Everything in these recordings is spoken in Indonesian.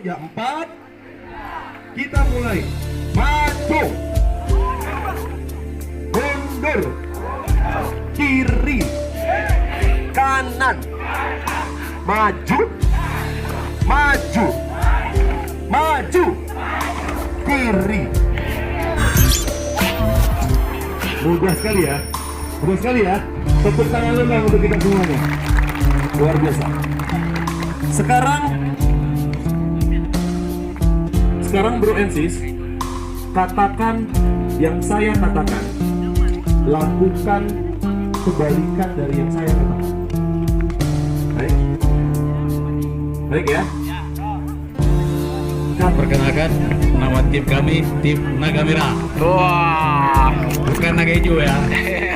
Ya, 4. Kita mulai. Maju. Mundur. Kiri. Kanan. Maju. Maju. Maju. Kiri. Mudah sekali ya. Mudah sekali ya. Tepuk tangan lembang untuk kita semuanya. Luar biasa. Sekarang Bro and Sis, katakan yang saya katakan. Lakukan kebalikan dari yang saya katakan. Baik. Baik ya. Perkenalkan, nama tim kami tim Naga Merah. Wah, Bukan Naga Hijau ya.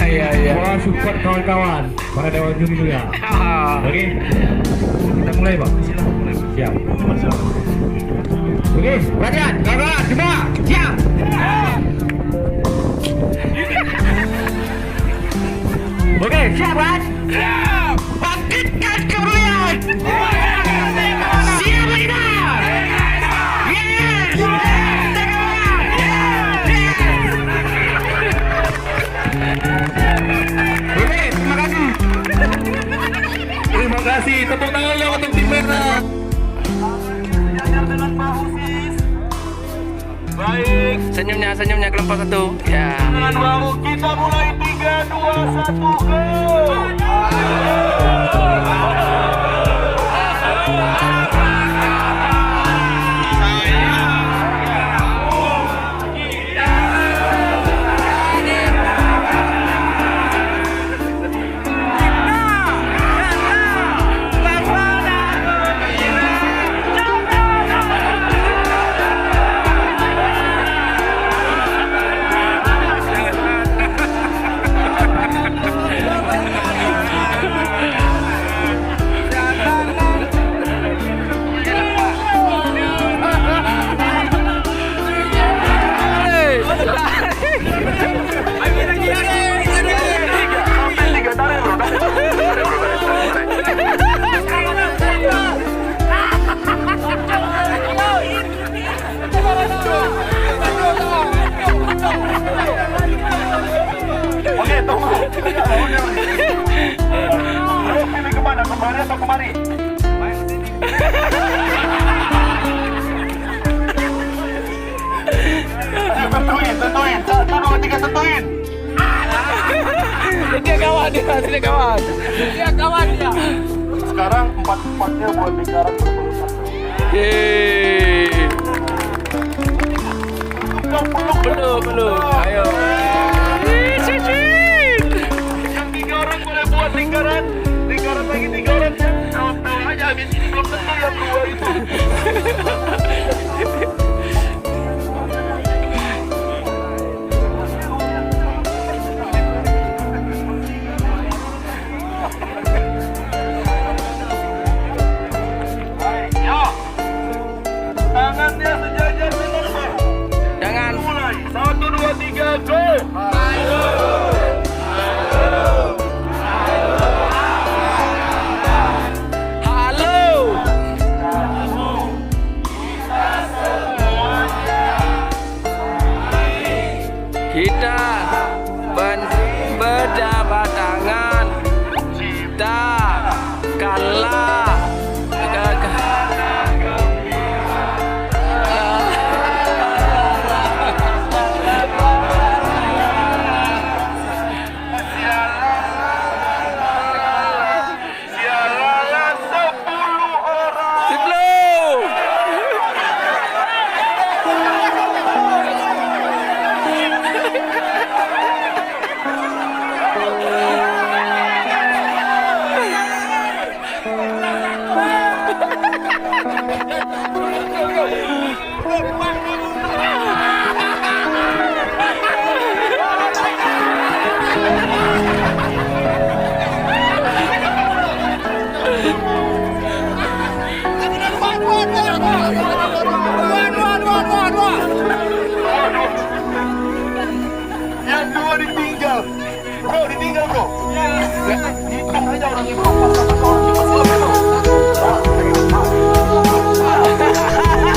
iya. Wah, support kawan-kawan para dewan juri juga. Oke, kita mulai Bang. Siap. Oke, perhatian, kawan, semua siap. Oke, siap kan? Siap. Bangkitkan kebudayaan. Siap leader. Terima kasih. Tepuk tangan dong untuk tim merah. Baik. Senyumnya kelompok 1. Ya. Dengan bahu kita mulai 3, 2, 1, go. Oke, tunggu. Pilih kemana? Kemari atau kemari? Tentuin. 1, 2, 3, tentuin. Dia kawan. Sekarang 4-4-nya buat lingkaran berpeluk satu. Yeay. Belum. Ayo. Yang 3 orang boleh buat lingkaran lagi 3 orang. Tahu aja habis ini belum tentu yang 2 itu. Tangannya sejajar dengan bar. Jangan. Mulai. 1, 2, 3, go. Halo. Kita berjabat tangan. Kita kalah. Sialan 10 orang. Sebelum. Yang 2 ditinggal. Bro, ditinggal bro. Hitung aja orang itu. Pas orang itu.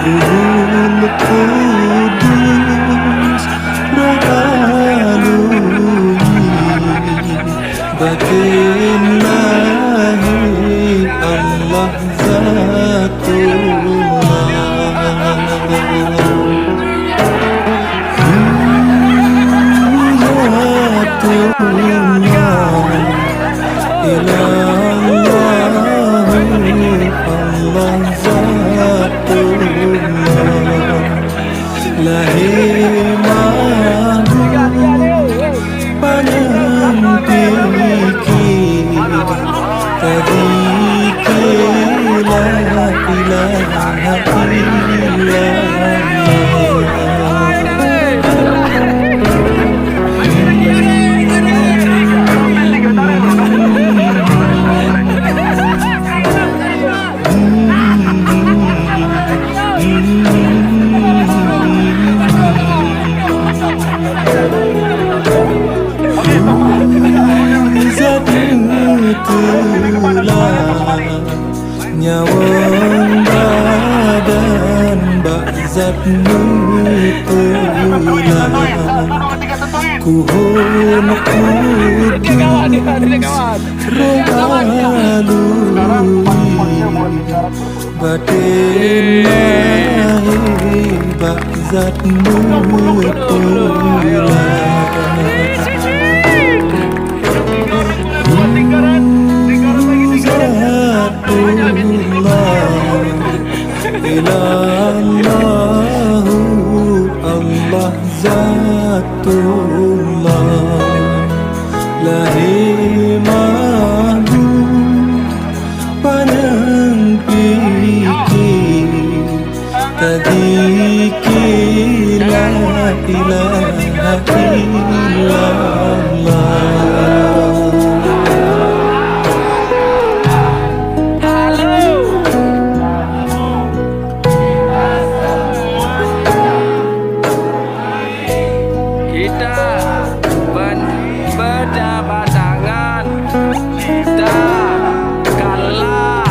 Ruhul Qudus batin lahi Allah Zatullah Allah Zatullah lahir nyawang badan bakzat nutulah kuhun kudus rohalui batin lahi bakzat nutulah Allah Zatullah lahir mabud panang pikir tadikir la ilaha illallah. Berjabat tangan, kita kalah.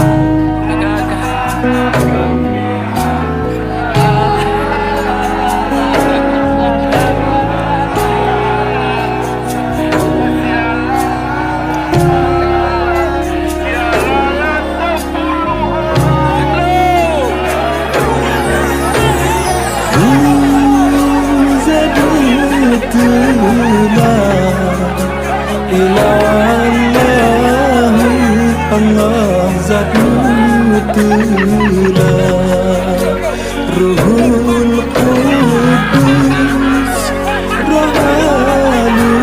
Allah Zatullah Ruhul Qudus rohalui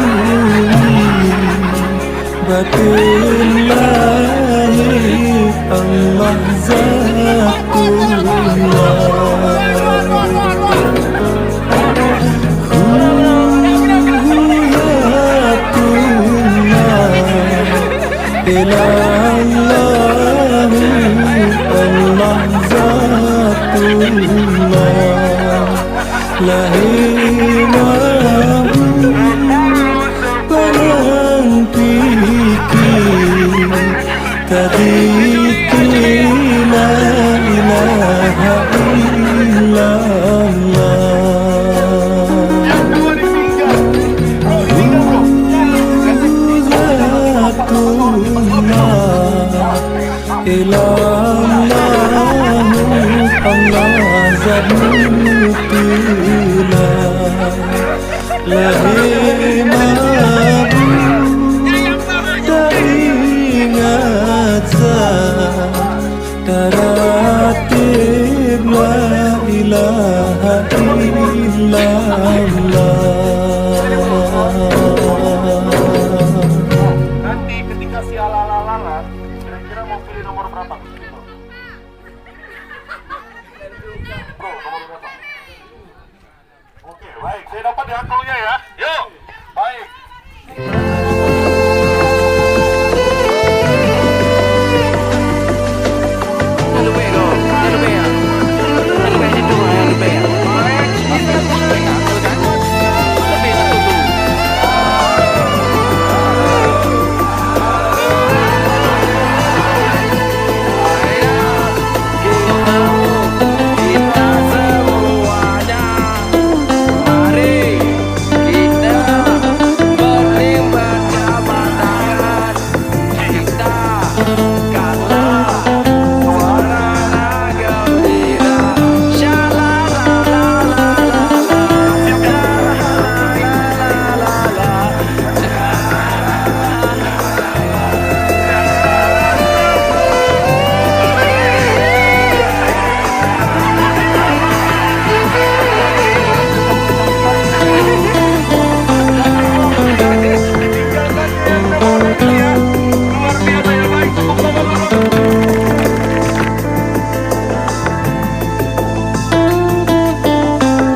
batin lahi Allah Zatullah Allah Zatullah lahir mabud panang pikir tadikir la ilaha illallah. Allah Zatullah lahir mabud teringat zat